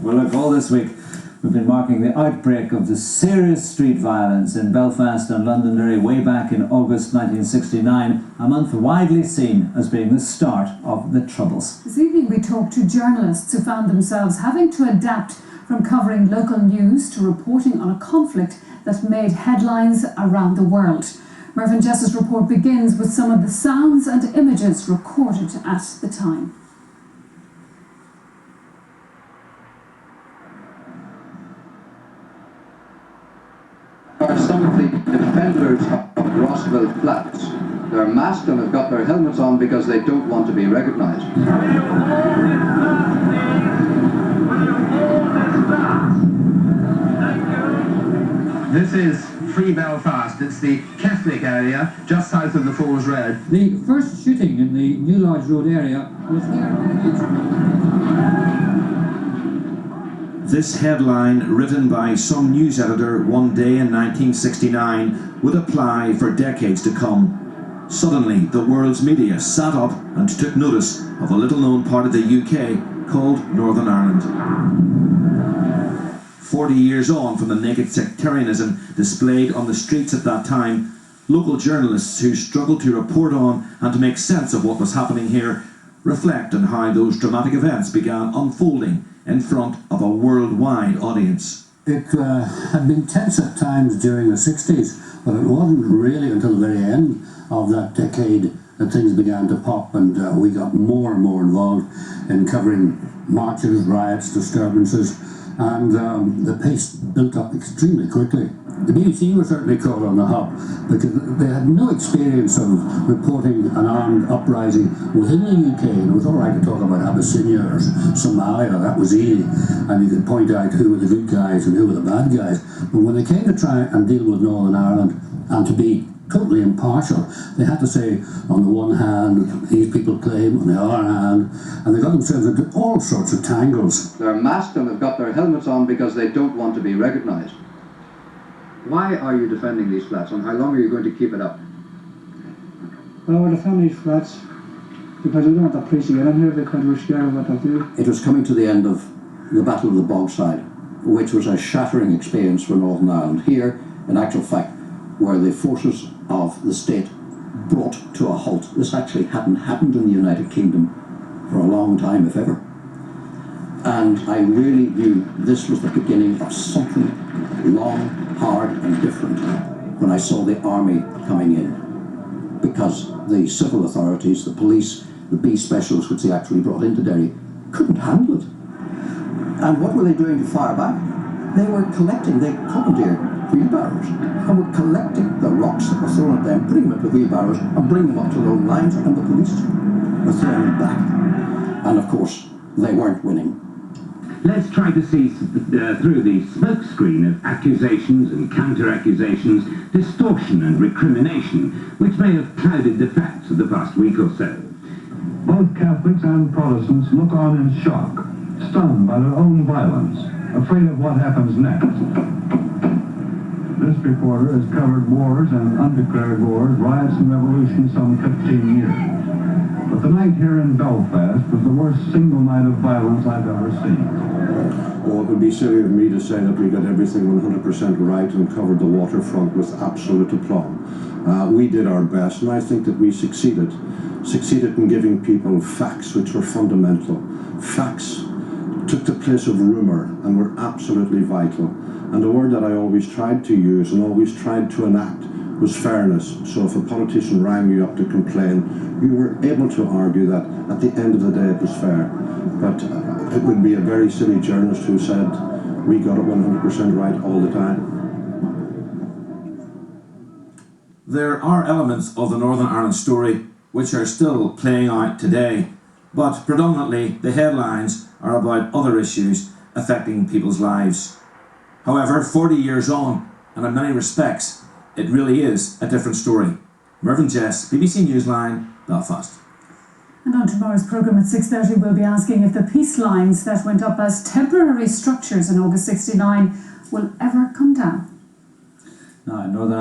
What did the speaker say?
Well, look, all this week we've been marking the outbreak of the serious street violence in Belfast and Londonderry way back in August 1969, a month widely seen as being the start of the Troubles. This evening we talked to journalists who found themselves having to adapt from covering local news to reporting on a conflict that made headlines around the world. Mervyn Jess's report begins with some of the sounds and images recorded at the time. Are some of the defenders of Rossville Flats. They're masked and have got their helmets on because they don't want to be recognised. This is Free Belfast. It's the Catholic area just south of the Falls Road. The first shooting in the New Lodge Road area was here. This headline, written by some news editor one day in 1969, would apply for decades to come. Suddenly, the world's media sat up and took notice of a little-known part of the UK called Northern Ireland. 40 years on from the naked sectarianism displayed on the streets at that time, local journalists who struggled to report on and to make sense of what was happening here reflect on how those dramatic events began unfolding in front of a worldwide audience. It had been tense at times during the 60s, but it wasn't really until the very end of that decade that things began to pop, and we got more and more involved in covering marches, riots, disturbances, and the pace built up extremely quickly. The BBC were certainly caught on the hop because they had no experience of reporting an armed uprising within the UK. And it was all right to talk about Abyssinia or Somalia, that was easy, and you could point out who were the good guys and who were the bad guys. But when they came to try and deal with Northern Ireland and to be totally impartial, they had to say, on the one hand, these people claim, on the other hand, and they got themselves into all sorts of tangles. They're masked and have got their helmets on because they don't want to be recognised. Why are you defending these flats, and how long are you going to keep it up? Well, we're defending these flats because we don't want the police to get in here because we're scared of what they'll do. It was coming to the end of the Battle of the Bogside, which was a shattering experience for Northern Ireland. Here, in actual fact, where the forces of the state brought to a halt. This actually hadn't happened in the United Kingdom for a long time, if ever. And I really knew this was the beginning of something long, hard and different when I saw the army coming in. Because the civil authorities, the police, the B specials, which they actually brought into Derry, couldn't handle it. And what were they doing to fire back? They were collecting, they commandeered wheelbarrows and were collecting the rocks that were thrown at them, putting them into wheelbarrows and bringing them up to their own lines, and the police were throwing them back. And of course, they weren't winning. Let's try to see through the smokescreen of accusations and counter-accusations, distortion and recrimination, which may have clouded the facts of the past week or so. Both Catholics and Protestants look on in shock, stunned by their own violence, afraid of what happens next. This reporter has covered wars and undeclared wars, riots and revolutions some 15 years. But the night here in Belfast was the worst single night of violence I've ever seen. Well, it would be silly of me to say that we got everything 100% right and covered the waterfront with absolute aplomb. We did our best, and I think that we succeeded in giving people facts which were fundamental. Facts took the place of rumour and were absolutely vital. And the word that I always tried to use and always tried to enact was fairness. So if a politician rang you up to complain, you were able to argue that at the end of the day it was fair. But it would be a very silly journalist who said we got it 100% right all the time. There are elements of the Northern Ireland story which are still playing out today, but predominantly the headlines are about other issues affecting people's lives. However, 40 years on, and in many respects, it really is a different story. Mervyn Jess, BBC Newsline, Belfast. And on tomorrow's programme at 6:30 we'll be asking if the peace lines that went up as temporary structures in August '69 will ever come down. Now, Northern